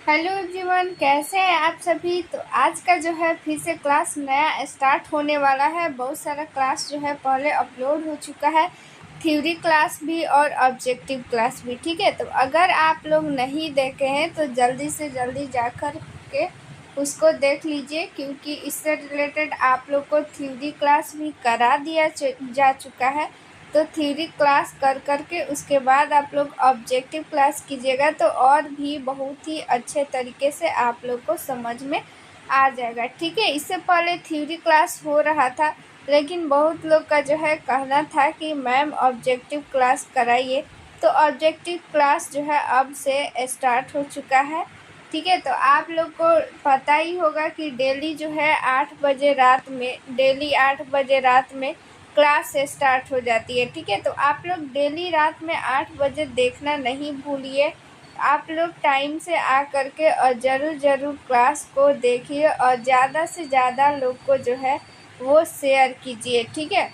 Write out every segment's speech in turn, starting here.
Hello everyone, कैसे हैं आप सभी। तो आज का जो है फिर से क्लास नया स्टार्ट होने वाला है। बहुत सारा क्लास जो है पहले अपलोड हो चुका है, थ्योरी क्लास भी और ऑब्जेक्टिव क्लास भी। ठीक है, तो अगर आप लोग नहीं देखे हैं तो जल्दी से जल्दी जाकर के उसको देख लीजिए, क्योंकि इससे रिलेटेड आप लोग को थ्योरी क्लास भी करा दिया जा चुका है। तो थ्योरी क्लास कर कर के उसके बाद आप लोग ऑब्जेक्टिव क्लास कीजिएगा तो और भी बहुत ही अच्छे तरीके से आप लोग को समझ में आ जाएगा। ठीक है, इससे पहले थ्योरी क्लास हो रहा था, लेकिन बहुत लोग का जो है कहना था कि मैम ऑब्जेक्टिव क्लास कराइए। तो ऑब्जेक्टिव क्लास जो है अब से स्टार्ट हो चुका है। ठीक है, तो आप लोग को पता ही होगा कि डेली जो है 8 बजे रात में क्लास स्टार्ट हो जाती है। ठीक है, तो आप लोग डेली रात में 8 बजे देखना नहीं भूलिए। आप लोग टाइम से आ कर के और ज़रूर क्लास को देखिए और ज़्यादा से ज़्यादा लोग को जो है वो शेयर कीजिए। ठीक है,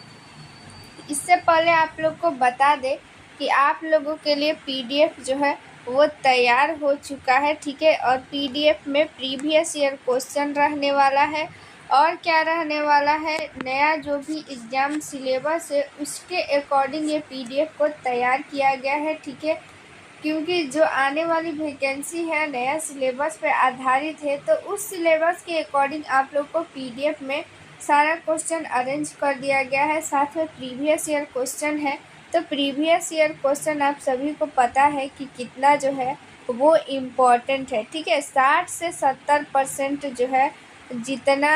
इससे पहले आप लोग को बता दें कि आप लोगों के लिए पीडीएफ जो है वो तैयार हो चुका है। ठीक है, और पीडीएफ में प्रीवियस ईयर क्वेश्चन रहने वाला है और क्या रहने वाला है, नया जो भी एग्ज़ाम सिलेबस है उसके अकॉर्डिंग ये पीडीएफ को तैयार किया गया है। ठीक है, क्योंकि जो आने वाली वैकेंसी है नया सिलेबस पे आधारित है, तो उस सिलेबस के अकॉर्डिंग आप लोग को पीडीएफ में सारा क्वेश्चन अरेंज कर दिया गया है। साथ में प्रीवियस ईयर क्वेश्चन है, तो प्रीवियस ईयर क्वेश्चन आप सभी को पता है कि कितना जो है वो इम्पोर्टेंट है। ठीक है, 60 से 70% जो है जितना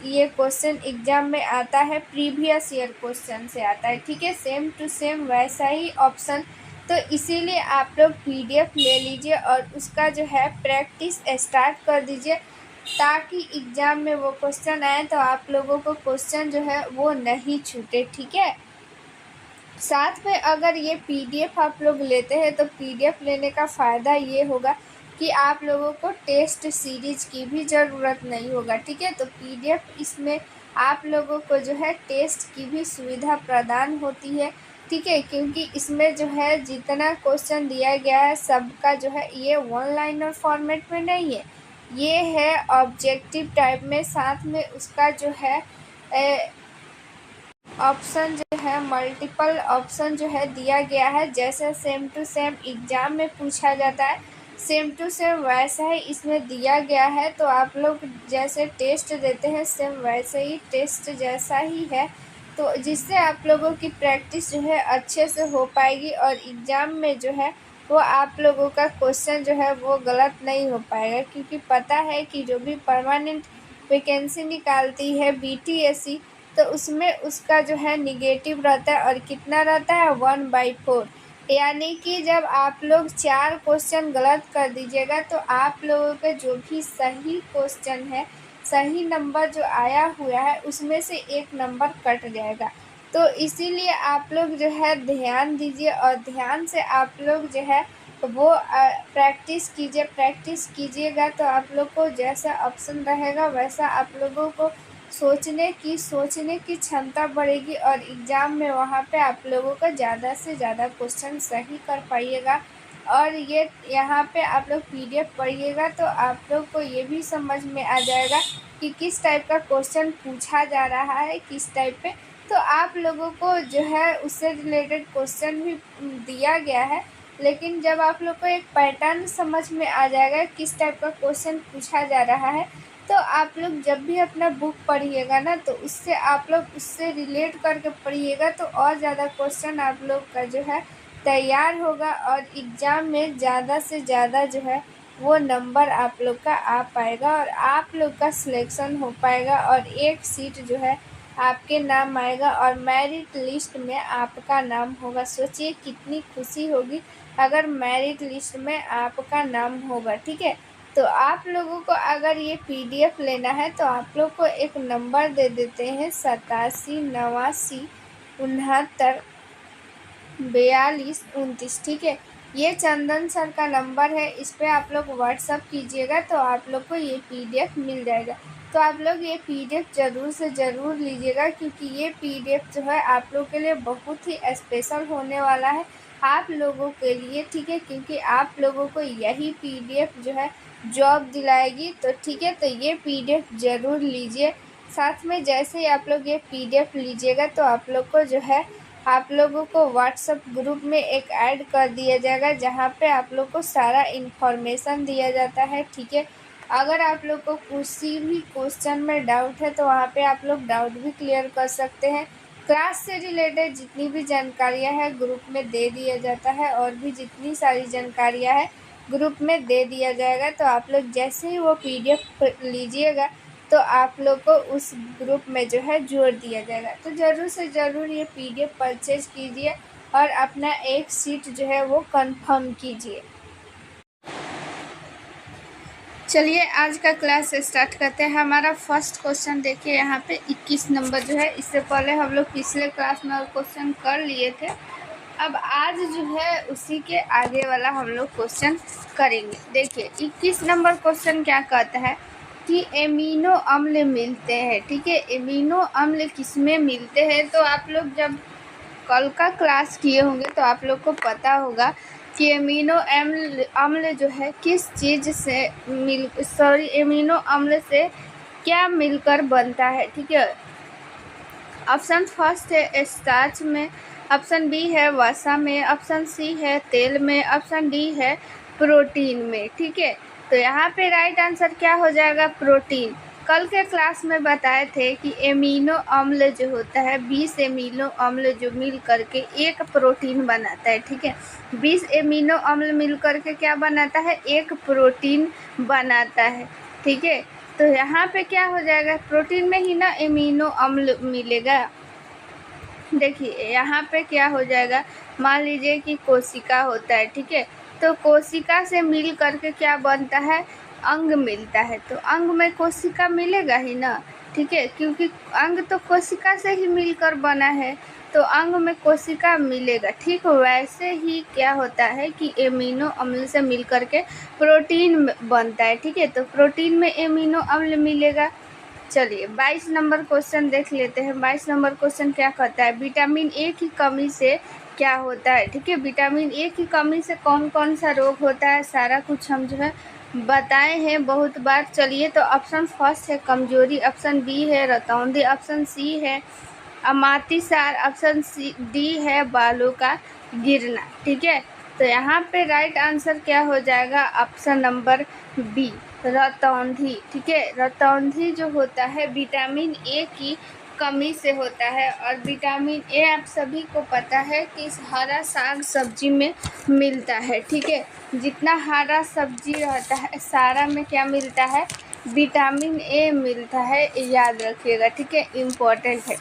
ये क्वेश्चन एग्जाम में आता है प्रीवियस ईयर क्वेश्चन से आता है। ठीक है, सेम टू सेम वैसा ही ऑप्शन। तो इसीलिए आप लोग पीडीएफ ले लीजिए और उसका जो है प्रैक्टिस स्टार्ट कर दीजिए, ताकि एग्ज़ाम में वो क्वेश्चन आए तो आप लोगों को क्वेश्चन जो है वो नहीं छूटे। ठीक है, साथ में अगर ये पीडीएफ आप लोग लेते हैं तो पीडीएफ लेने का फ़ायदा ये होगा कि आप लोगों को टेस्ट सीरीज की भी ज़रूरत नहीं होगा। ठीक है, तो पीडीएफ इसमें आप लोगों को जो है टेस्ट की भी सुविधा प्रदान होती है। ठीक है, क्योंकि इसमें जो है जितना क्वेश्चन दिया गया है सबका जो है ये वन लाइनर फॉर्मेट में नहीं है, ये है ऑब्जेक्टिव टाइप में। साथ में उसका जो है ऑप्शन जो है मल्टीपल ऑप्शन जो है दिया गया है। जैसे सेम टू सेम एग्ज़ाम में पूछा जाता है, सेम टू सेम वैसा ही इसमें दिया गया है। तो आप लोग जैसे टेस्ट देते हैं सेम वैसे ही टेस्ट जैसा ही है, तो जिससे आप लोगों की प्रैक्टिस जो है अच्छे से हो पाएगी और एग्ज़ाम में जो है वो आप लोगों का क्वेश्चन जो है वो गलत नहीं हो पाएगा। क्योंकि पता है कि जो भी परमानेंट वैकेंसी निकालती है बीटीएससी, तो उसमें उसका जो है निगेटिव रहता है और कितना रहता है 1/4। यानी कि जब आप लोग 4 क्वेश्चन गलत कर दीजिएगा तो आप लोगों के जो भी सही क्वेश्चन है, सही नंबर जो आया हुआ है उसमें से 1 नंबर कट जाएगा। तो इसीलिए आप लोग जो है ध्यान दीजिए और ध्यान से आप लोग जो है वो प्रैक्टिस कीजिएगा तो आप लोग को जैसा ऑप्शन रहेगा वैसा आप लोगों को सोचने की क्षमता बढ़ेगी और एग्ज़ाम में वहाँ पे आप लोगों का ज़्यादा से ज़्यादा क्वेश्चन सही कर पाइएगा। और ये यहाँ पे आप लोग पीडीएफ पढ़िएगा तो आप लोग को ये भी समझ में आ जाएगा कि किस टाइप का क्वेश्चन पूछा जा रहा है, किस टाइप पे। तो आप लोगों को जो है उससे रिलेटेड क्वेश्चन भी दिया गया है, लेकिन जब आप लोग को एक पैटर्न समझ में आ जाएगा किस टाइप का क्वेश्चन पूछा जा रहा है, तो आप लोग जब भी अपना बुक पढ़िएगा ना तो उससे आप लोग उससे रिलेट करके पढ़िएगा तो और ज़्यादा क्वेश्चन आप लोग का जो है तैयार होगा और एग्ज़ाम में ज़्यादा से ज़्यादा जो है वो नंबर आप लोग का आ पाएगा और आप लोग का सिलेक्शन हो पाएगा और एक सीट जो है आपके नाम आएगा और मेरिट लिस्ट में आपका नाम होगा। सोचिए कितनी खुशी होगी अगर मेरिट लिस्ट में आपका नाम होगा। ठीक है, तो आप लोगों को अगर ये पीडीएफ लेना है तो आप लोग को एक नंबर दे देते हैं 87 89 69 42 29। ठीक है, ये चंदन सर का नंबर है, इस पर आप लोग व्हाट्सअप कीजिएगा तो आप लोग को ये पीडीएफ मिल जाएगा। तो आप लोग ये पीडीएफ ज़रूर से ज़रूर लीजिएगा, क्योंकि ये पीडीएफ जो है आप लोग के लिए बहुत ही स्पेशल होने वाला है। आप लोगों के लिए, ठीक है, क्योंकि आप लोगों को यही पीडीएफ जो है जॉब दिलाएगी। तो ठीक है, तो ये पीडीएफ ज़रूर लीजिए। साथ में जैसे ही आप लोग ये पीडीएफ लीजिएगा तो आप लोग को जो है आप लोगों को व्हाट्सएप ग्रुप में एक ऐड कर दिया जाएगा, जहाँ पे आप लोग को सारा इन्फॉर्मेशन दिया जाता है, ठीक है। अगर आप लोग को किसी भी क्वेश्चन में डाउट है तो वहाँ पे आप लोग डाउट भी क्लियर कर सकते हैं। क्लास से रिलेटेड जितनी भी जानकारियाँ हैं ग्रुप में दे दिया जाता है, और भी जितनी सारी जानकारियाँ हैं ग्रुप में दे दिया जाएगा। तो आप लोग जैसे ही वो पीडीएफ लीजिएगा तो आप लोग को उस ग्रुप में जो है जोड़ दिया जाएगा। तो ज़रूर से ज़रूर ये पीडीएफ परचेज कीजिए और अपना एक सीट जो है वो कंफर्म कीजिए। चलिए आज का क्लास स्टार्ट करते हैं। हमारा फर्स्ट क्वेश्चन देखिए, यहाँ पे 21 नंबर जो है, इससे पहले हम लोग पिछले क्लास में क्वेश्चन कर लिए थे। अब आज जो है उसी के आगे वाला हम लोग क्वेश्चन करेंगे। देखिए 21 नंबर क्वेश्चन क्या कहता है कि एमिनो अम्ल मिलते हैं, ठीक है। एमिनो अम्ल किसमें मिलते हैं? तो आप लोग जब कल का क्लास किए होंगे तो आप लोग को पता होगा कि एमिनो अम्ल जो है किस चीज़ से एमिनो अम्ल से क्या मिलकर बनता है, ठीक है। ऑप्शन फर्स्ट है स्टार्च में, ऑप्शन बी है वसा में, ऑप्शन सी है तेल में, ऑप्शन डी है प्रोटीन में, ठीक है। तो यहाँ पे राइट आंसर क्या हो जाएगा? प्रोटीन। कल के क्लास में बताए थे कि एमिनो अम्ल जो होता है 20 एमिनो अम्ल जो मिल करके एक प्रोटीन बनाता है, ठीक है। 20 एमिनो अम्ल मिल करके क्या बनाता है? एक प्रोटीन बनाता है, ठीक है। तो यहाँ पे क्या हो जाएगा? प्रोटीन में ही ना एमिनो अम्ल मिलेगा। देखिए यहाँ पे क्या हो जाएगा, मान लीजिए कि कोशिका होता है, ठीक है। तो कोशिका से मिल करके क्या बनता है? अंग मिलता है। तो अंग में कोशिका मिलेगा ही ना, ठीक है, क्योंकि अंग तो कोशिका से ही मिलकर बना है, तो अंग में कोशिका मिलेगा। ठीक वैसे ही क्या होता है कि एमिनो अम्ल से मिल करके प्रोटीन बनता है, ठीक है। तो प्रोटीन में एमिनो अम्ल मिलेगा। चलिए 22 नंबर क्वेश्चन देख लेते हैं। 22 नंबर क्वेश्चन क्या कहता है? विटामिन ए की कमी से क्या होता है, ठीक है। विटामिन ए की कमी से कौन कौन सा रोग होता है, सारा कुछ हम जो है बताए हैं बहुत बार। चलिए तो ऑप्शन फर्स्ट है कमजोरी, ऑप्शन बी है रतौंधी, ऑप्शन सी है अमातिसार, ऑप्शन सी डी है बालों का गिरना, ठीक है। तो यहाँ पे राइट आंसर क्या हो जाएगा? ऑप्शन नंबर बी रतौंधी, ठीक है। रतौंधी जो होता है विटामिन ए की कमी से होता है, और विटामिन ए आप सभी को पता है कि हरा साग सब्जी में मिलता है, ठीक है। जितना हरा सब्जी रहता है सारा में क्या मिलता है? विटामिन ए मिलता है, याद रखिएगा, ठीक है, इम्पोर्टेंट है।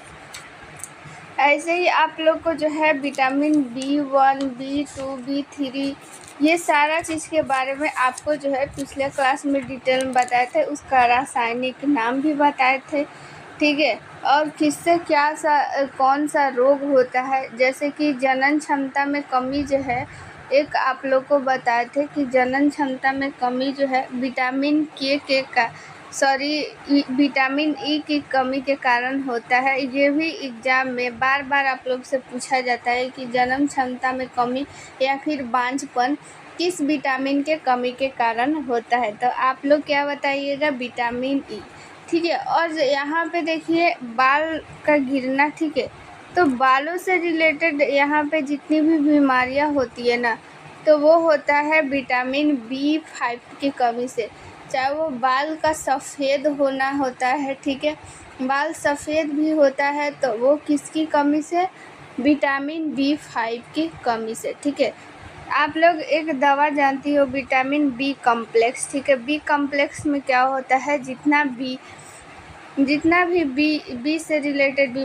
ऐसे ही आप लोग को जो है विटामिन B1, B2, B3 ये सारा चीज़ के बारे में आपको जो है पिछले क्लास में डिटेल में बताए थे, उसका रासायनिक नाम भी बताए थे, ठीक है। और किससे कौन सा रोग होता है, जैसे कि जनन क्षमता में कमी जो है, एक आप लोग को बताए थे कि जनन क्षमता में कमी जो है विटामिन विटामिन ई की कमी के कारण होता है। ये भी एग्ज़ाम में बार बार आप लोग से पूछा जाता है कि जन्म क्षमता में कमी या फिर बांझपन किस विटामिन के कमी के कारण होता है। तो आप लोग क्या बताइएगा? विटामिन ई, ठीक है। और यहाँ पे देखिए बाल का गिरना, ठीक है। तो बालों से रिलेटेड यहाँ पे जितनी भी बीमारियाँ होती है ना, तो वो होता है विटामिन B5 की कमी से। चाहे वो बाल का सफ़ेद होना होता है, ठीक है, बाल सफ़ेद भी होता है तो वो किसकी कमी से? विटामिन B5 की कमी से, ठीक है। आप लोग एक दवा जानती हो विटामिन बी कॉम्प्लेक्स, ठीक है। बी कॉम्प्लेक्स में क्या होता है? जितना भी बी से रिलेटेड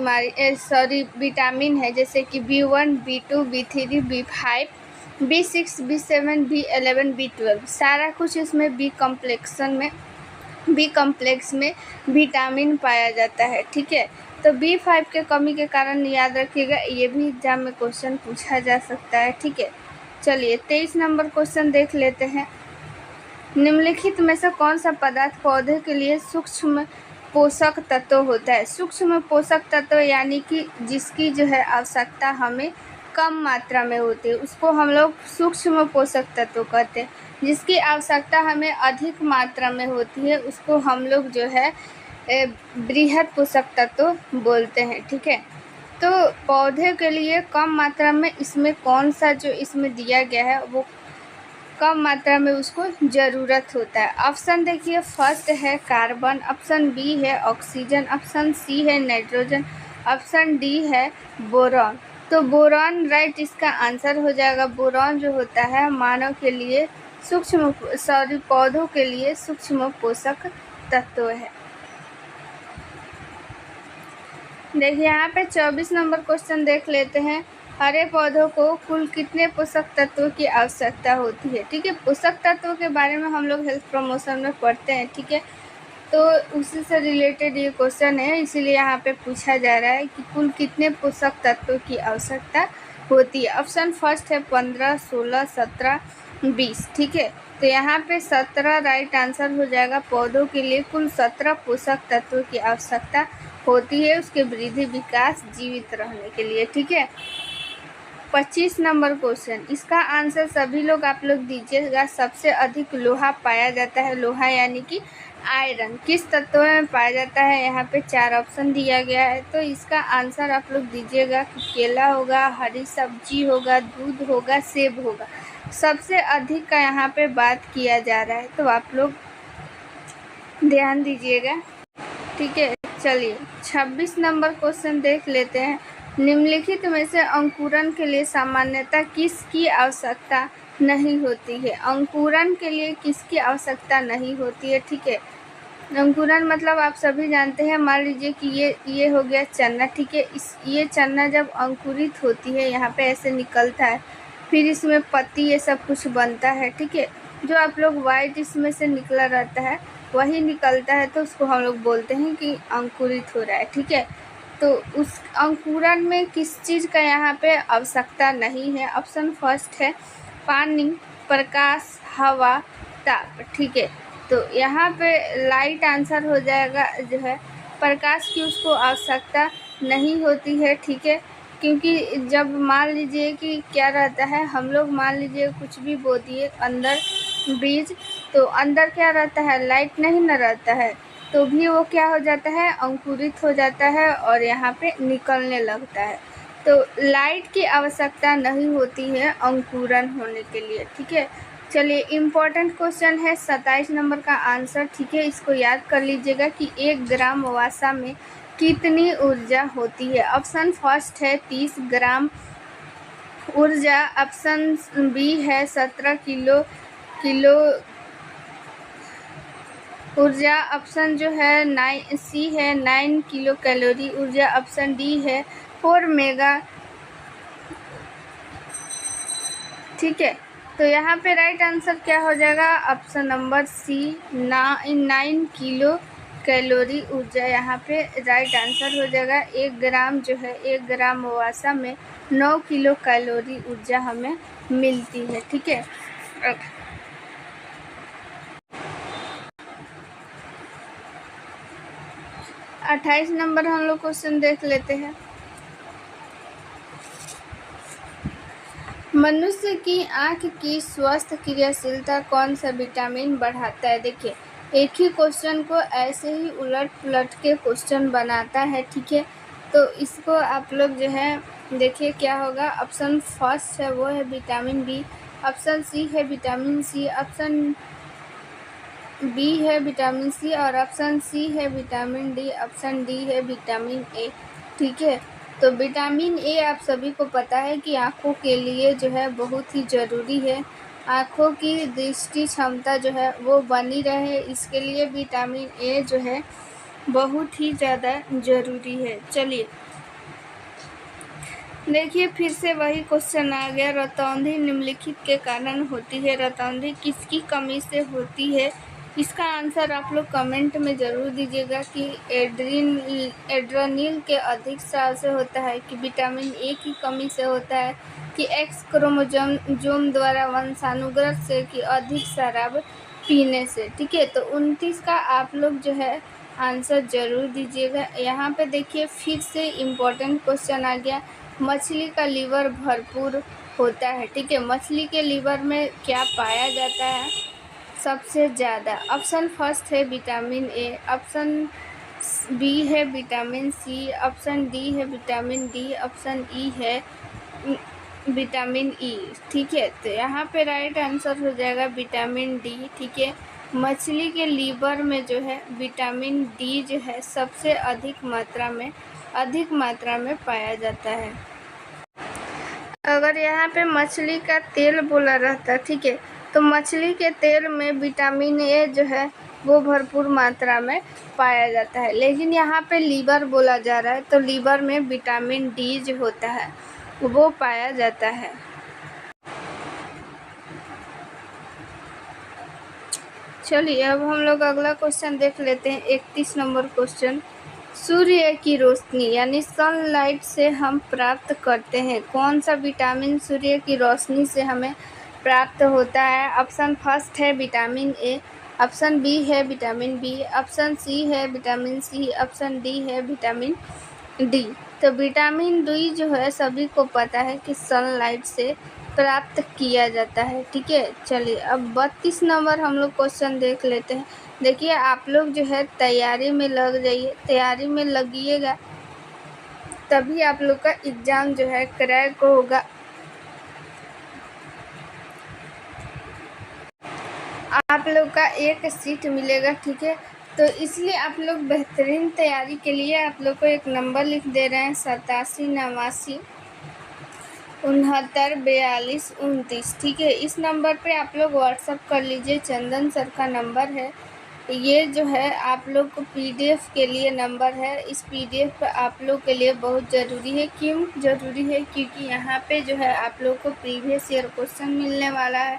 विटामिन है, जैसे कि B1, B2, B3, B5, B6, B7, B11, B12, सारा कुछ इसमें बी कॉम्प्लेक्स में विटामिन पाया जाता है, ठीक है। तो B5 के कमी के कारण याद रखिएगा, ये भी एग्जाम में क्वेश्चन पूछा जा सकता है, ठीक है। चलिए 23 नंबर क्वेश्चन देख लेते हैं। निम्नलिखित में से कौन सा पदार्थ पौधे के लिए सूक्ष्म पोषक तत्व होता है? सूक्ष्म पोषक तत्व यानी कि जिसकी जो है आवश्यकता हमें कम मात्रा में होती है उसको हम लोग सूक्ष्म पोषक तत्व कहते हैं। जिसकी आवश्यकता हमें अधिक मात्रा में होती है उसको हम लोग जो है बृहद पोषक तत्व बोलते हैं। ठीक है, तो पौधे के लिए कम मात्रा में इसमें कौन सा जो इसमें दिया गया है वो कम मात्रा में उसको ज़रूरत होता है। ऑप्शन देखिए, फर्स्ट है कार्बन, ऑप्शन बी है ऑक्सीजन, ऑप्शन सी है नाइट्रोजन, ऑप्शन डी है बोरॉन। तो बोरॉन राइट इसका आंसर हो जाएगा। बोरॉन जो होता है मानव के लिए पौधों के लिए सूक्ष्म पोषक तत्व है। देखिए यहाँ पे 24 नंबर क्वेश्चन देख लेते हैं। हरे पौधों को कुल कितने पोषक तत्वों की आवश्यकता होती है। ठीक है, पोषक तत्वों के बारे में हम लोग हेल्थ प्रमोशन में पढ़ते हैं। ठीक है, तो उसी से रिलेटेड ये क्वेश्चन है, इसीलिए यहाँ पे पूछा जा रहा है कि कुल कितने पोषक तत्वों की आवश्यकता होती है। ऑप्शन फर्स्ट है 15, 16, 17, 20। ठीक है, तो यहाँ पे 17 राइट आंसर हो जाएगा। पौधों के लिए कुल 17 पोषक तत्वों की आवश्यकता होती है उसके वृद्धि विकास जीवित रहने के लिए। ठीक है, 25 नंबर क्वेश्चन, इसका आंसर सभी लोग आप लोग दीजिएगा। सबसे अधिक लोहा पाया जाता है, लोहा यानी कि आयरन किस तत्व में पाया जाता है। यहाँ पे 4 ऑप्शन दिया गया है, तो इसका आंसर आप लोग दीजिएगा कि केला होगा, हरी सब्जी होगा, दूध होगा, सेब होगा। सबसे अधिक का यहाँ पे बात किया जा रहा है, तो आप लोग ध्यान दीजिएगा। ठीक है, चलिए 26 नंबर क्वेश्चन देख लेते हैं। निम्नलिखित में से अंकुरन के लिए सामान्यतः किसकी आवश्यकता नहीं होती है। अंकुरन के लिए किसकी आवश्यकता नहीं होती है। ठीक है, अंकुरन मतलब आप सभी जानते हैं। मान लीजिए कि ये हो गया चना। ठीक है, ये चना जब अंकुरित होती है यहाँ पे ऐसे निकलता है, फिर इसमें पत्ती ये सब कुछ बनता है। ठीक है, जो आप लोग वाइट इसमें से निकला रहता है वही निकलता है, तो उसको हम लोग बोलते हैं कि अंकुरित हो रहा है। ठीक है, तो उस अंकुरन में किस चीज़ का यहाँ पे आवश्यकता नहीं है। ऑप्शन फर्स्ट है पानी, प्रकाश, हवा, ताप। ठीक है, तो यहाँ पे लाइट आंसर हो जाएगा जो है प्रकाश की उसको आवश्यकता नहीं होती है। ठीक है, क्योंकि जब मान लीजिए कि क्या रहता है, हम लोग मान लीजिए कुछ भी बो दिए अंदर बीज, तो अंदर क्या रहता है, लाइट नहीं न रहता है, तो भी वो क्या हो जाता है, अंकुरित हो जाता है और यहाँ पे निकलने लगता है। तो लाइट की आवश्यकता नहीं होती है अंकुरन होने के लिए। ठीक है, चलिए इम्पोर्टेंट क्वेश्चन है 27 नंबर का आंसर। ठीक है, इसको याद कर लीजिएगा कि 1 ग्राम वसा में कितनी ऊर्जा होती है। ऑप्शन फर्स्ट है 30 ग्राम ऊर्जा, ऑप्शन बी है 17 किलो ऊर्जा, ऑप्शन जो है सी है 9 किलो कैलोरी ऊर्जा, ऑप्शन डी है 4 मेगा। ठीक है, तो यहाँ पे राइट आंसर क्या हो जाएगा, option number C 9 kilo calorie ऊर्जा यहाँ पे राइट आंसर हो जाएगा। 1 ग्राम जो है 1 ग्राम वसा में 9 किलो कैलोरी ऊर्जा हमें मिलती है। ठीक है, 28 नंबर हम लोग क्वेश्चन देख लेते हैं। मनुष्य की आँख की स्वस्थ क्रियाशीलता कौन सा विटामिन बढ़ाता है। देखिए, एक ही क्वेश्चन को ऐसे ही उलट पुलट के क्वेश्चन बनाता है। ठीक है, तो इसको आप लोग जो है देखिए क्या होगा। ऑप्शन फर्स्ट है वो है विटामिन बी, ऑप्शन सी है विटामिन सी, ऑप्शन बी है विटामिन सी और ऑप्शन सी है विटामिन डी, ऑप्शन डी है विटामिन ए। ठीक है, तो विटामिन ए आप सभी को पता है कि आँखों के लिए जो है बहुत ही ज़रूरी है। आँखों की दृष्टि क्षमता जो है वो बनी रहे, इसके लिए विटामिन ए जो है बहुत ही ज़्यादा ज़रूरी है। चलिए देखिए, फिर से वही क्वेश्चन आ गया। रतौंधी निम्नलिखित के कारण होती है। रतौंधी किसकी कमी से होती है। इसका आंसर आप लोग कमेंट में ज़रूर दीजिएगा कि एड्रेनलिन के अधिक स्राव से होता है, कि विटामिन ए की कमी से होता है, कि एक्स क्रोमोसोम द्वारा वंशानुगत से, कि अधिक शराब पीने से। ठीक है, तो 29 का आप लोग जो है आंसर ज़रूर दीजिएगा। यहाँ पे देखिए फिर से इम्पोर्टेंट क्वेश्चन आ गया। मछली का लीवर भरपूर होता है। ठीक है, मछली के लीवर में क्या पाया जाता है सबसे ज़्यादा? ऑप्शन फर्स्ट है विटामिन ए, ऑप्शन बी है विटामिन सी, ऑप्शन डी है विटामिन डी, ऑप्शन ई है विटामिन ई। ठीक है, तो यहाँ पे राइट आंसर हो जाएगा विटामिन डी। ठीक है, मछली के लीवर में जो है विटामिन डी जो है सबसे अधिक मात्रा में पाया जाता है। अगर यहाँ पे मछली का तेल बोला रहता, ठीक है, तो मछली के तेल में विटामिन ए जो है वो भरपूर मात्रा में पाया जाता है, लेकिन यहाँ पे लीवर बोला जा रहा है तो लीवर में विटामिन डी जो होता है वो पाया जाता है। चलिए अब हम लोग अगला क्वेश्चन देख लेते हैं। 31 नंबर क्वेश्चन, सूर्य की रोशनी यानी सनलाइट से हम प्राप्त करते हैं कौन सा विटामिन सूर्य की रोशनी से हमें प्राप्त होता है? ऑप्शन फर्स्ट है विटामिन ए, ऑप्शन बी है विटामिन बी, ऑप्शन सी है विटामिन सी, ऑप्शन डी है विटामिन डी। तो विटामिन डी जो है सभी को पता है कि सनलाइट से प्राप्त किया जाता है। ठीक है, चलिए अब 32 नंबर हम लोग क्वेश्चन देख लेते हैं। देखिए आप लोग जो है तैयारी में लग जाइए, तैयारी में लगिएगा तभी आप लोग का एग्ज़ाम जो है क्रैक होगा। आप लोग का एक सीट मिलेगा। ठीक है, तो इसलिए आप लोग बेहतरीन तैयारी के लिए आप लोग को एक नंबर लिख दे रहे हैं 87 89 42 29। ठीक है, इस नंबर पे आप लोग व्हाट्सअप कर लीजिए, चंदन सर का नंबर है ये जो है आप लोग को पीडीएफ के लिए नंबर है। इस पीडीएफ आप लोग के लिए बहुत ज़रूरी है। क्यों ज़रूरी है? क्योंकि यहाँ पे जो है आप लोग को प्रीवियस ईयर क्वेश्चन मिलने वाला है,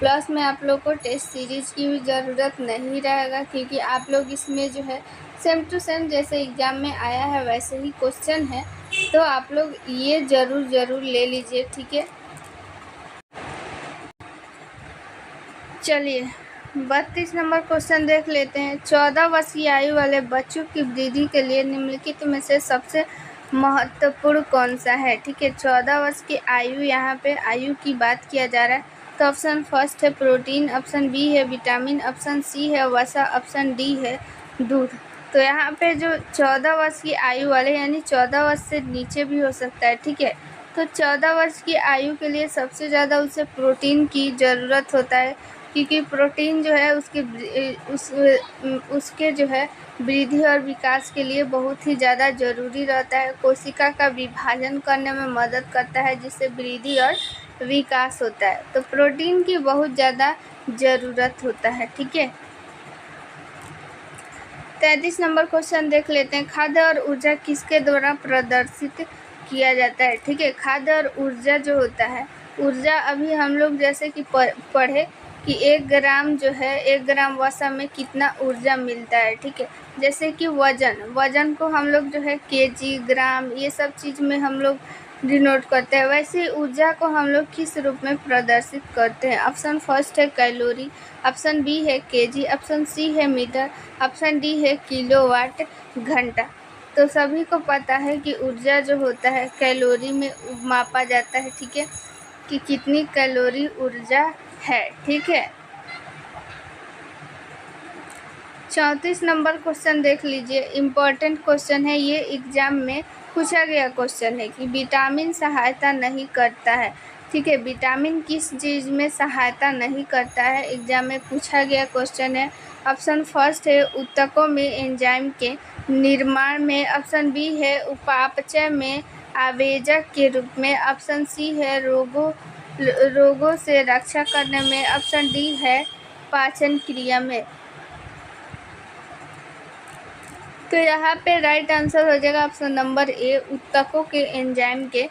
प्लस में आप लोग को टेस्ट सीरीज की भी ज़रूरत नहीं रहेगा, क्योंकि आप लोग इसमें जो है सेम टू सेम जैसे एग्ज़ाम में आया है वैसे ही क्वेश्चन है, तो आप लोग ये ज़रूर ले लीजिए। ठीक है, चलिए 32 नंबर क्वेश्चन देख लेते हैं। 14 वर्ष की आयु वाले बच्चों की वृद्धि के लिए निम्नलिखित में से सबसे महत्वपूर्ण कौन सा है? ठीक है, 14 वर्ष की आयु, यहाँ पे आयु की बात किया जा रहा है, तो ऑप्शन फर्स्ट है प्रोटीन, ऑप्शन बी है विटामिन, ऑप्शन सी है वसा, ऑप्शन डी है दूध। तो यहाँ पे जो 14 वर्ष की आयु वाले यानी 14 वर्ष से नीचे भी हो सकता है। ठीक है, तो 14 वर्ष की आयु के लिए सबसे ज़्यादा उसे प्रोटीन की ज़रूरत होता है, क्योंकि प्रोटीन जो है उसके जो है वृद्धि और विकास के लिए बहुत ही ज़्यादा ज़रूरी रहता है। कोशिका का विभाजन करने में मदद करता है, जिससे वृद्धि और विकास होता है, तो प्रोटीन की बहुत ज़्यादा ज़रूरत होता है। ठीक है, 33 नंबर क्वेश्चन देख लेते हैं। खाद्य और ऊर्जा किसके द्वारा प्रदर्शित किया जाता है? ठीक है, खाद्य और ऊर्जा जो होता है, ऊर्जा अभी हम लोग जैसे कि पढ़े कि 1 ग्राम जो है 1 ग्राम वसा में कितना ऊर्जा मिलता है। ठीक है, जैसे कि वजन को हम लोग जो है केजी, ग्राम, ये सब चीज़ में हम लोग डिनोट करते हैं, वैसे ऊर्जा को हम लोग किस रूप में प्रदर्शित करते हैं? ऑप्शन फर्स्ट है कैलोरी, ऑप्शन बी है केजी, ऑप्शन सी है मीटर, ऑप्शन डी है किलोवाट घंटा। तो सभी को पता है कि ऊर्जा जो होता है कैलोरी में मापा जाता है। ठीक है, कि कितनी कैलोरी ऊर्जा है। ठीक है, 34 नंबर क्वेश्चन देख लीजिए, इम्पोर्टेंट क्वेश्चन है ये, एग्जाम में पूछा गया क्वेश्चन है कि विटामिन सहायता नहीं करता है। ठीक है, विटामिन किस चीज़ में सहायता नहीं करता है, एग्जाम में पूछा गया क्वेश्चन है। ऑप्शन फर्स्ट है ऊतकों में एंजाइम के निर्माण में, ऑप्शन बी है उपापचय में आवेजक के रूप में, ऑप्शन सी है रोगों से रक्षा करने में, ऑप्शन डी है पाचन क्रिया में। तो यहाँ पे राइट आंसर हो जाएगा ऑप्शन नंबर ए, ऊतकों के एंजाइम के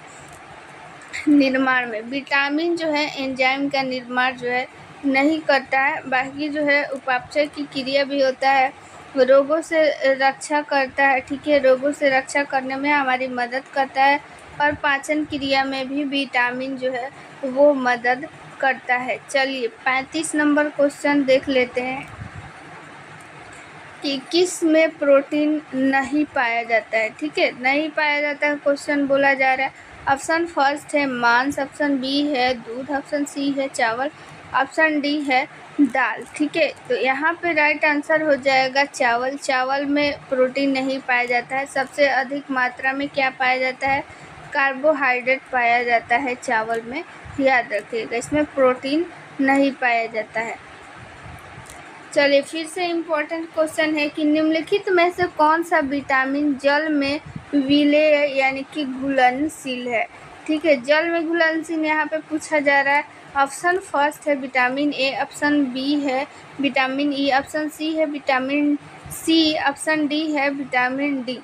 निर्माण में। विटामिन जो है एंजाइम का निर्माण जो है नहीं करता है, बाकी जो है उपापचय की क्रिया भी होता है, रोगों से रक्षा करता है। ठीक है, रोगों से रक्षा करने में हमारी मदद करता है, और पाचन क्रिया में भी विटामिन जो है वो मदद करता है। चलिए 35 नंबर क्वेश्चन देख लेते हैं कि किस में प्रोटीन नहीं पाया जाता है। ठीक है, नहीं पाया जाता है क्वेश्चन बोला जा रहा है, ऑप्शन फर्स्ट है मांस, ऑप्शन बी है दूध, ऑप्शन सी है चावल, ऑप्शन डी है दाल। ठीक है, तो यहाँ पे राइट आंसर हो जाएगा चावल। चावल में प्रोटीन नहीं पाया जाता है। सबसे अधिक मात्रा में क्या पाया जाता है? कार्बोहाइड्रेट पाया जाता है चावल में, याद रखिएगा, इसमें प्रोटीन नहीं पाया जाता है। चलिए फिर से इम्पोर्टेंट क्वेश्चन है कि निम्नलिखित में से कौन सा विटामिन जल में विलेय यानी कि घुलनशील है? ठीक है, जल में घुलनशील यहाँ पे पूछा जा रहा है। ऑप्शन फर्स्ट है विटामिन ए, ऑप्शन बी है विटामिन ई, ऑप्शन सी है विटामिन सी, ऑप्शन डी है विटामिन डी।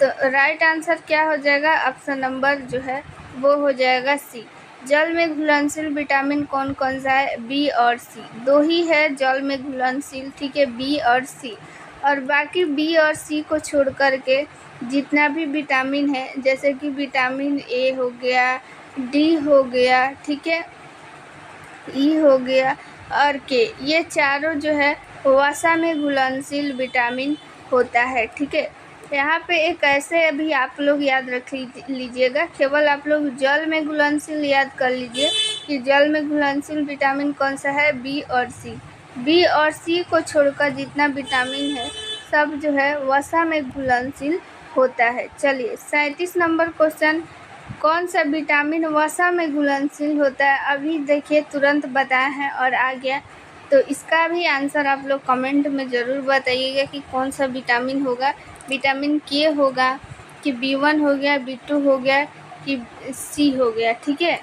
तो राइट आंसर क्या हो जाएगा? ऑप्शन नंबर जो है वो हो जाएगा सी। जल में घुलनशील विटामिन कौन कौन सा है? बी और सी, दो ही है जल में घुलनशील। ठीक है, बी और सी, और बाकी बी और सी को छोड़ करके जितना भी विटामिन है, जैसे कि विटामिन ए हो गया, डी हो गया, ठीक है, ई हो गया और के, ये चारों जो है वसा में घुलनशील विटामिन होता है। ठीक है, यहाँ पे एक ऐसे अभी आप लोग याद रख लीजिएगा, केवल आप लोग जल में घुलनशील याद कर लीजिए कि जल में घुलनशील विटामिन कौन सा है? बी और सी। बी और सी को छोड़कर जितना विटामिन है सब जो है वसा में घुलनशील होता है। चलिए 37 नंबर क्वेश्चन, कौन सा विटामिन वसा में घुलनशील होता है? अभी देखिए तुरंत बताया है और आ गया, तो इसका भी आंसर आप लोग कमेंट में ज़रूर बताइएगा कि कौन सा विटामिन होगा। विटामिन के होगा कि B1 हो गया, B2 हो गया कि सी हो गया। ठीक है,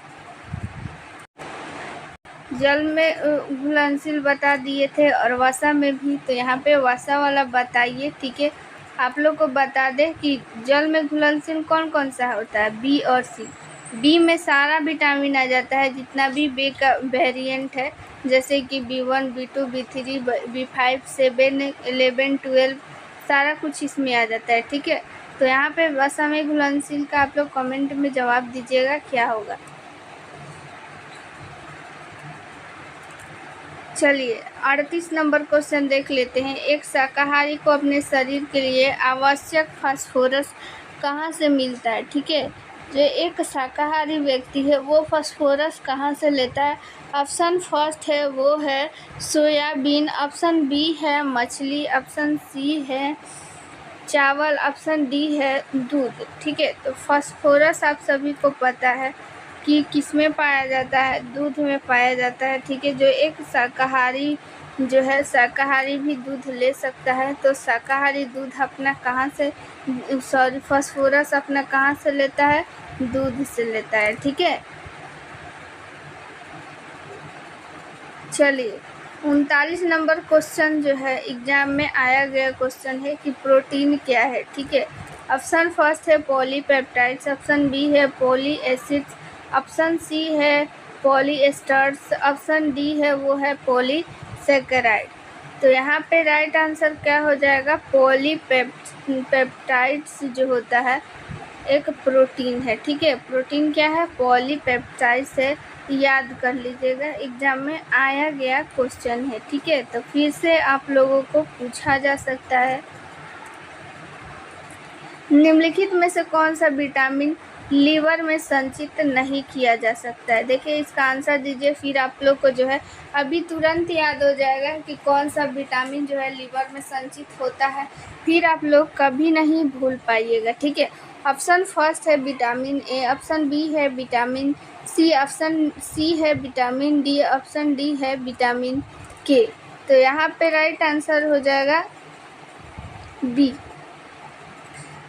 जल में घुलनशील बता दिए थे और वसा में भी, तो यहाँ पे वसा वाला बताइए। ठीक है, आप लोग को बता दें कि जल में घुलनशील कौन कौन सा होता है? बी और सी। बी में सारा विटामिन आ जाता है, जितना भी बी का वेरिएंट है, जैसे कि B1, B2, B3, B5, 7, 11, 12, सारा कुछ इसमें आ जाता है। ठीक है, तो यहाँ पे वसा में घुलनशील का आप लोग कमेंट में जवाब दीजिएगा क्या होगा। चलिए 38 नंबर क्वेश्चन देख लेते हैं। एक शाकाहारी को अपने शरीर के लिए आवश्यक फास्फोरस कहाँ से मिलता है? ठीक है, जो एक शाकाहारी व्यक्ति है वो फास्फोरस कहाँ से लेता है? ऑप्शन फर्स्ट है वो है सोयाबीन, ऑप्शन बी है मछली, ऑप्शन सी है चावल, ऑप्शन डी है दूध। ठीक है, तो फास्फोरस आप सभी को पता है कि किस में पाया जाता है? दूध में पाया जाता है। ठीक है, जो एक शाकाहारी जो है शाकाहारी भी दूध ले सकता है, तो शाकाहारी दूध अपना कहाँ से, सॉरी, फास्फोरस अपना कहाँ से लेता है? दूध से लेता है। ठीक है, चलिए 39 नंबर क्वेश्चन जो है एग्जाम में आया गया क्वेश्चन है कि प्रोटीन क्या है? ठीक है, ऑप्शन फर्स्ट है पॉलीपेप्टाइड्स, ऑप्शन बी है पॉली एसिड्स, ऑप्शन सी है पॉलीएस्टर्स, ऑप्शन डी है वो है पॉलीसेकेराइड। तो यहाँ पे राइट आंसर क्या हो जाएगा? पॉलीपेप्टाइड्स जो होता है एक प्रोटीन है। ठीक है, प्रोटीन क्या है? पॉलीपेप्टाइड्स है, याद कर लीजिएगा, एग्जाम में आया गया क्वेश्चन है। ठीक है, तो फिर से आप लोगों को पूछा जा सकता है निम्नलिखित में से कौन सा विटामिन लीवर में संचित नहीं किया जा सकता है? देखिए इसका आंसर दीजिए, फिर आप लोग को जो है अभी तुरंत याद हो जाएगा कि कौन सा विटामिन जो है लीवर में संचित होता है, फिर आप लोग कभी नहीं भूल पाइएगा। ठीक है, ऑप्शन फर्स्ट है विटामिन ए, ऑप्शन बी है विटामिन सी, ऑप्शन सी है विटामिन डी, ऑप्शन डी है विटामिन के। तो यहाँ पे राइट आंसर हो जाएगा बी।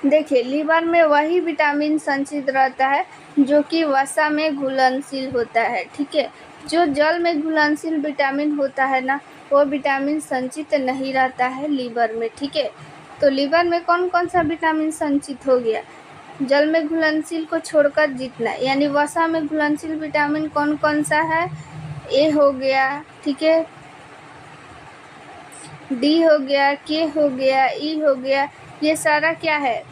देखिए लीवर में वही विटामिन संचित रहता है जो कि वसा में घुलनशील होता है। ठीक है, जो जल में घुलनशील विटामिन होता है ना, वो विटामिन संचित नहीं रहता है लीवर में। ठीक है, तो लीवर में कौन कौन सा विटामिन संचित हो गया? जल में घुलनशील को छोड़कर जितना, यानी वसा में घुलनशील विटामिन कौन कौन सा है? ए हो गया, ठीक है, डी हो गया, के हो गया, ई हो गया, ये सारा क्या है?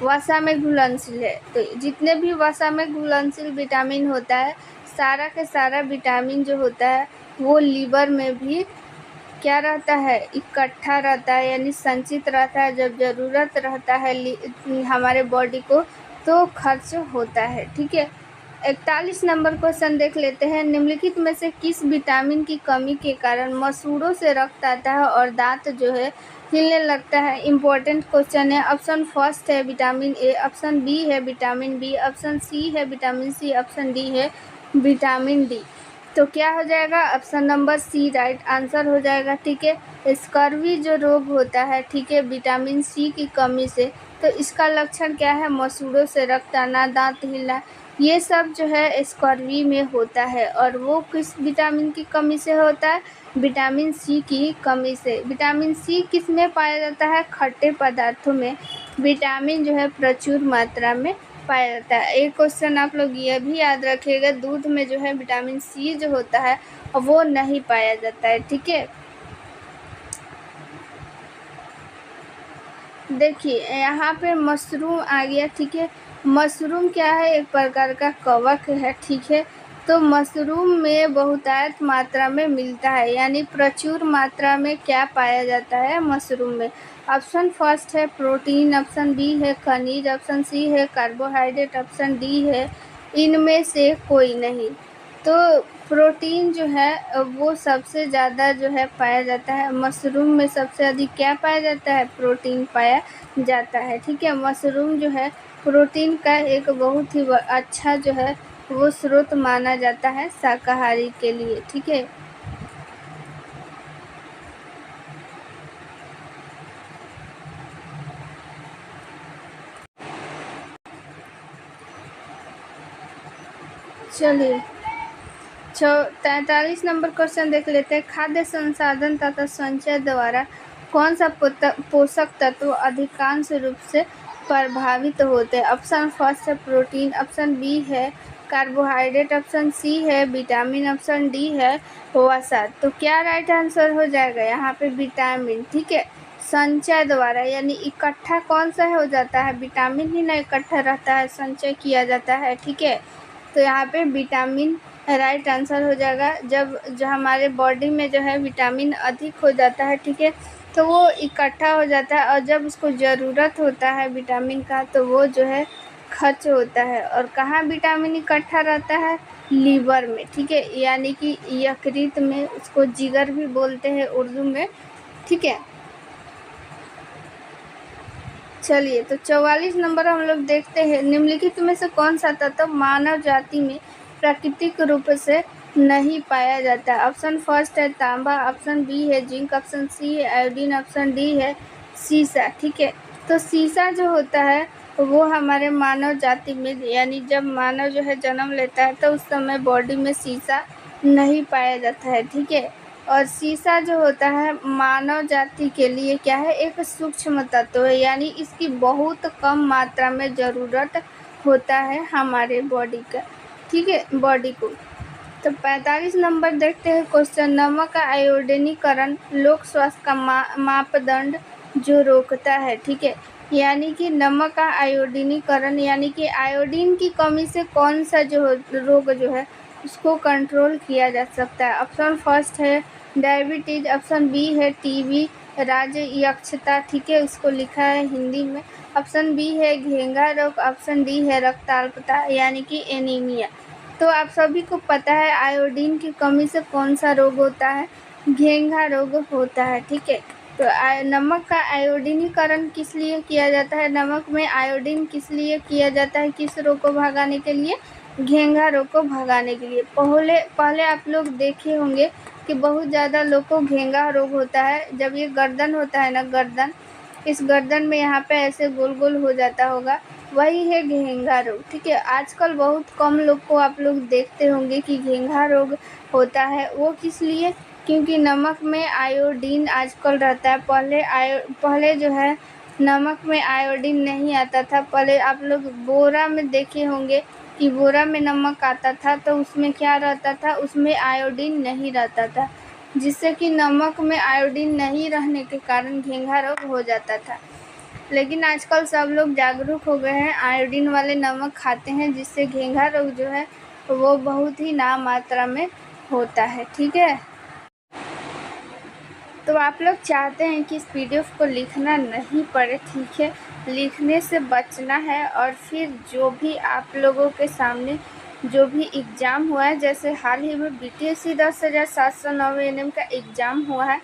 वसा में घुलनशील है। तो जितने भी वसा में घुलनशील विटामिन होता है, सारा के सारा विटामिन जो होता है वो लीवर में भी क्या रहता है? इकट्ठा रहता है, यानी संचित रहता है। जब ज़रूरत रहता है हमारे बॉडी को, तो खर्च होता है। ठीक है, 41 नंबर क्वेश्चन देख लेते हैं। निम्नलिखित में से किस विटामिन की कमी के कारण मसूड़ों से रक्त आता है और दांत जो है हिलने लगता है? इम्पोर्टेंट क्वेश्चन है। ऑप्शन फर्स्ट है विटामिन ए, ऑप्शन बी है विटामिन बी, ऑप्शन सी है विटामिन सी, ऑप्शन डी है विटामिन डी। तो क्या हो जाएगा? Option number C right answer हो जाएगा। ठीक है, स्कर्वी जो रोग होता है, ठीक है, विटामिन सी की कमी से, तो इसका लक्षण क्या है? मसूड़ों से रक्त आना, दांत हिलना, ये सब जो है स्कर्वी में होता है। और वो किस विटामिन की कमी से होता है? विटामिन सी की कमी से। विटामिन सी किस में पाया जाता है? खट्टे पदार्थों में विटामिन जो है प्रचुर मात्रा में पाया जाता है। एक क्वेश्चन आप लोग ये भी याद रखिएगा, दूध में जो है विटामिन सी जो होता है वो नहीं पाया जाता है। ठीक है, देखिए यहाँ पे मशरूम आ गया। ठीक है, मशरूम क्या है? एक प्रकार का कवक है। ठीक है, तो मशरूम में बहुतायत मात्रा में मिलता है, यानी प्रचुर मात्रा में क्या पाया जाता है मशरूम में? ऑप्शन फर्स्ट है प्रोटीन, ऑप्शन बी है खनिज, ऑप्शन सी है कार्बोहाइड्रेट, ऑप्शन डी है इनमें से कोई नहीं। तो प्रोटीन जो है वो सबसे ज़्यादा जो है पाया जाता है मशरूम में। सबसे अधिक क्या पाया जाता है? प्रोटीन पाया जाता है। ठीक है, मशरूम जो है प्रोटीन का एक बहुत ही अच्छा जो है वो स्रोत माना जाता है शाकाहारी के लिए। ठीक है, चलिए 43 नंबर क्वेश्चन देख लेते हैं। खाद्य संसाधन तथा संचय द्वारा कौन सा पोषक तत्व अधिकांश रूप से प्रभावित होते हैं? ऑप्शन फर्स्ट है प्रोटीन, ऑप्शन बी है कार्बोहाइड्रेट, ऑप्शन सी है विटामिन, ऑप्शन डी है वसा। तो क्या राइट आंसर हो जाएगा यहाँ पे? विटामिन। ठीक है, संचय द्वारा यानी इकट्ठा कौन सा हो जाता है? विटामिन ही ना इकट्ठा रहता है, संचय किया जाता है। ठीक है, तो यहाँ पे विटामिन राइट आंसर हो जाएगा। जब जो हमारे बॉडी में जो है विटामिन अधिक हो जाता है, ठीक है, तो वो इकट्ठा हो जाता है और जब उसको ज़रूरत होता है विटामिन का तो वो जो है खर्च होता है। और कहाँ विटामिन इकट्ठा रहता है? लीवर में। ठीक है, यानी कि यकृत में, उसको जिगर भी बोलते हैं उर्दू में। ठीक है, चलिए तो 44 नंबर हम लोग देखते हैं। निम्नलिखित में से कौन सा तत्व मानव जाति में प्राकृतिक रूप से नहीं पाया जाता है? ऑप्शन फर्स्ट है तांबा, ऑप्शन बी है जिंक, ऑप्शन सी है आयोडीन, ऑप्शन डी है सीसा। ठीक है, तो सीसा जो होता है वो हमारे मानव जाति में, यानी जब मानव जो है जन्म लेता है तो उस समय बॉडी में सीसा नहीं पाया जाता है। ठीक है, और सीसा जो होता है मानव जाति के लिए क्या है? एक सूक्ष्म तत्व है, यानी इसकी बहुत कम मात्रा में ज़रूरत होता है हमारे बॉडी का। ठीक है, बॉडी को। तो 45 नंबर देखते हैं क्वेश्चन। नमक का आयोडीनीकरण लोक स्वास्थ्य का मापदंड जो रोकता है। ठीक है, यानी कि नमक का आयोडीनीकरण यानी कि आयोडीन की कमी से कौन सा जो रोग जो है उसको कंट्रोल किया जा सकता है? ऑप्शन फर्स्ट है डायबिटीज, ऑप्शन बी है टीबी राजयक्षता। ठीक है, उसको लिखा है हिंदी में। ऑप्शन बी है घेंघा रोग, ऑप्शन डी है रक्ताल्पता यानी कि एनीमिया। तो आप सभी को पता है आयोडीन की कमी से कौन सा रोग होता है? घेंघा रोग होता है। ठीक है, तो नमक का आयोडीनीकरण किस लिए किया जाता है? नमक में आयोडीन किस लिए किया जाता है? किस रोग को भगाने के लिए? घेंघा रोग को भगाने के लिए। पहले आप लोग देखे होंगे कि बहुत ज़्यादा लोग को घेंघा रोग होता है। जब ये गर्दन होता है ना, गर्दन, इस गर्दन में यहाँ पे ऐसे गोल गोल हो जाता होगा, वही है घेंघा रोग। ठीक है, आजकल बहुत कम लोग को आप लोग देखते होंगे कि घेंघा रोग होता है। वो किस लिए? क्योंकि नमक में आयोडीन आजकल रहता है। पहले जो है नमक में आयोडीन नहीं आता था। पहले आप लोग बोरा में देखे होंगे कि बोरा में नमक आता था तो उसमें क्या रहता था? उसमें आयोडीन नहीं रहता था, जिससे कि नमक में आयोडीन नहीं रहने के कारण घेंघा रोग हो जाता था। लेकिन आजकल सब लोग जागरूक हो गए हैं, आयोडीन वाले नमक खाते हैं, जिससे घेंघा रोग जो है वो बहुत ही नाम मात्रा में होता है। ठीक है, तो आप लोग चाहते हैं कि इस पीडीएफ को लिखना नहीं पड़े, ठीक है, लिखने से बचना है। और फिर जो भी आप लोगों के सामने जो भी एग्ज़ाम हुआ है, जैसे हाल ही में बीटीएससी 10,709 एनएम का एग्ज़ाम हुआ है,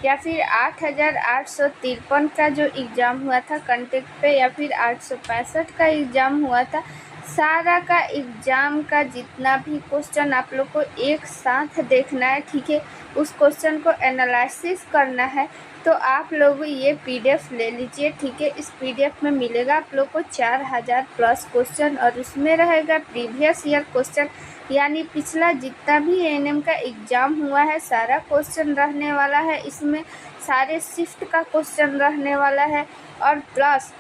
या फिर 8,853 का जो एग्ज़ाम हुआ था कंटेक्ट पे, या फिर 865 का एग्ज़ाम हुआ था, सारा का एग्ज़ाम का जितना भी क्वेश्चन आप लोग को एक साथ देखना है, ठीक है, उस क्वेश्चन को एनालिसिस करना है। तो आप लोग ये पीडीएफ ले लीजिए, ठीक है। इस पीडीएफ में मिलेगा आप लोग को 4000 प्लस क्वेश्चन, और उसमें रहेगा प्रीवियस ईयर क्वेश्चन, यानी पिछला जितना भी एएनएम का एग्ज़ाम हुआ है सारा क्वेश्चन रहने वाला है इसमें, सारे शिफ्ट का क्वेश्चन रहने वाला है, और प्लस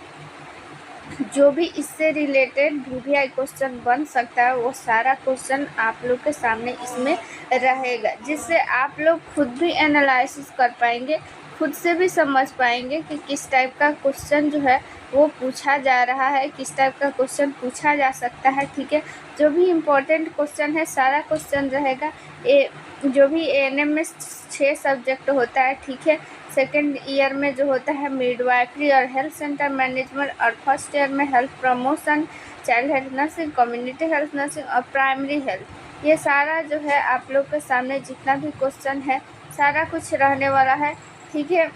जो भी इससे रिलेटेड वीवीआई क्वेश्चन बन सकता है वो सारा क्वेश्चन आप लोग के सामने इसमें रहेगा, जिससे आप लोग खुद भी एनालिसिस कर पाएंगे, खुद से भी समझ पाएंगे कि किस टाइप का क्वेश्चन जो है वो पूछा जा रहा है, किस टाइप का क्वेश्चन पूछा जा सकता है, ठीक है। जो भी इम्पोर्टेंट क्वेश्चन है सारा क्वेश्चन रहेगा। जो भी एएनएम में 6 सब्जेक्ट होता है, ठीक है। सेकेंड ईयर में जो होता है मिडवाइफरी और हेल्थ सेंटर मैनेजमेंट, और फर्स्ट ईयर में health promotion, child health nursing, community health nursing और प्राइमरी हेल्थ, ये सारा जो है आप लोग के सामने जितना भी क्वेश्चन है सारा कुछ रहने वाला है, ठीक है।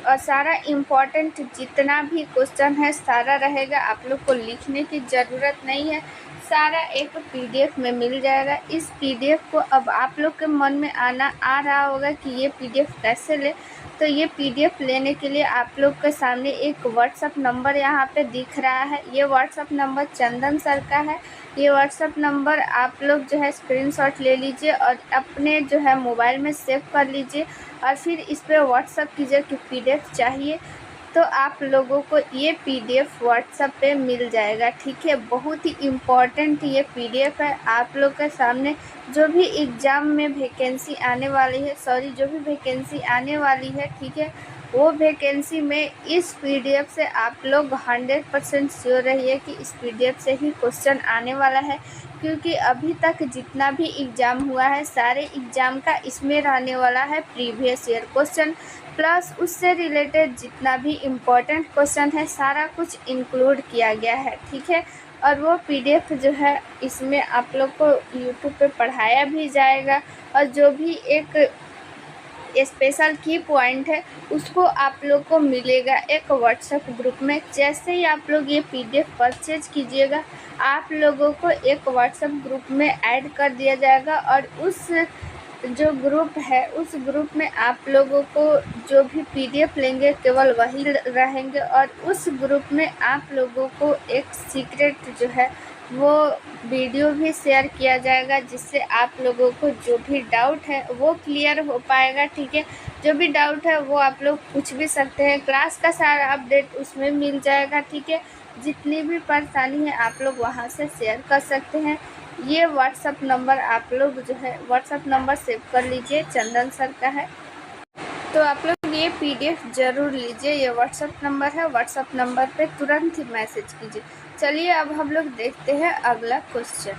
और सारा इम्पोर्टेंट जितना भी क्वेश्चन है सारा रहेगा, आप लोग को लिखने की ज़रूरत नहीं है, सारा एक पीडीएफ में मिल जाएगा। इस पीडीएफ को अब आप लोग के मन में आ रहा होगा कि ये पीडीएफ कैसे ले, तो ये पीडीएफ लेने के लिए आप लोग के सामने एक व्हाट्सअप नंबर यहाँ पे दिख रहा है। ये व्हाट्सअप नंबर चंदन सर का है। ये व्हाट्सअप नंबर आप लोग जो है स्क्रीनशॉट ले लीजिए और अपने जो है मोबाइल में सेव कर लीजिए, और फिर इस पर व्हाट्सअप कीजिए कि पीडीएफ चाहिए, तो आप लोगों को ये पीडीएफ व्हाट्सएप पे मिल जाएगा, ठीक है। बहुत ही इम्पॉर्टेंट ये पीडीएफ है। आप लोग के सामने जो भी एग्ज़ाम में वैकेंसी आने वाली है, जो भी वैकेंसी आने वाली है, ठीक है, वो वैकेंसी में इस पीडीएफ से आप लोग 100% श्योर रहिए कि इस पीडीएफ से ही क्वेश्चन आने वाला है, क्योंकि अभी तक जितना भी एग्ज़ाम हुआ है सारे एग्ज़ाम का इसमें रहने वाला है प्रीवियस ईयर क्वेश्चन, प्लस उससे रिलेटेड जितना भी इम्पोर्टेंट क्वेश्चन है सारा कुछ इंक्लूड किया गया है, ठीक है। और वो पीडीएफ जो है इसमें आप लोग को यूट्यूब पे पढ़ाया भी जाएगा, और जो भी एक स्पेशल की पॉइंट है उसको आप लोग को मिलेगा एक व्हाट्सएप ग्रुप में। जैसे ही आप लोग ये पीडीएफ परचेज कीजिएगा आप लोगों को एक व्हाट्सएप ग्रुप में ऐड कर दिया जाएगा, और उस जो ग्रुप है उस ग्रुप में आप लोगों को जो भी पीडीएफ लेंगे केवल वही रहेंगे, और उस ग्रुप में आप लोगों को एक सीक्रेट जो है वो वीडियो भी शेयर किया जाएगा, जिससे आप लोगों को जो भी डाउट है वो क्लियर हो पाएगा, ठीक है। जो भी डाउट है वो आप लोग पूछ भी सकते हैं, क्लास का सारा अपडेट उसमें मिल जाएगा, ठीक है। जितनी भी परेशानी है आप लोग वहाँ से शेयर कर सकते हैं। ये व्हाट्सअप नंबर आप लोग जो है व्हाट्सअप नंबर सेव कर लीजिए, चंदन सर का है। तो आप लोग ये पीडीएफ ज़रूर लीजिए, ये व्हाट्सअप नंबर है, व्हाट्सअप नंबर पे तुरंत ही मैसेज कीजिए। चलिए अब हम लोग देखते हैं अगला क्वेश्चन।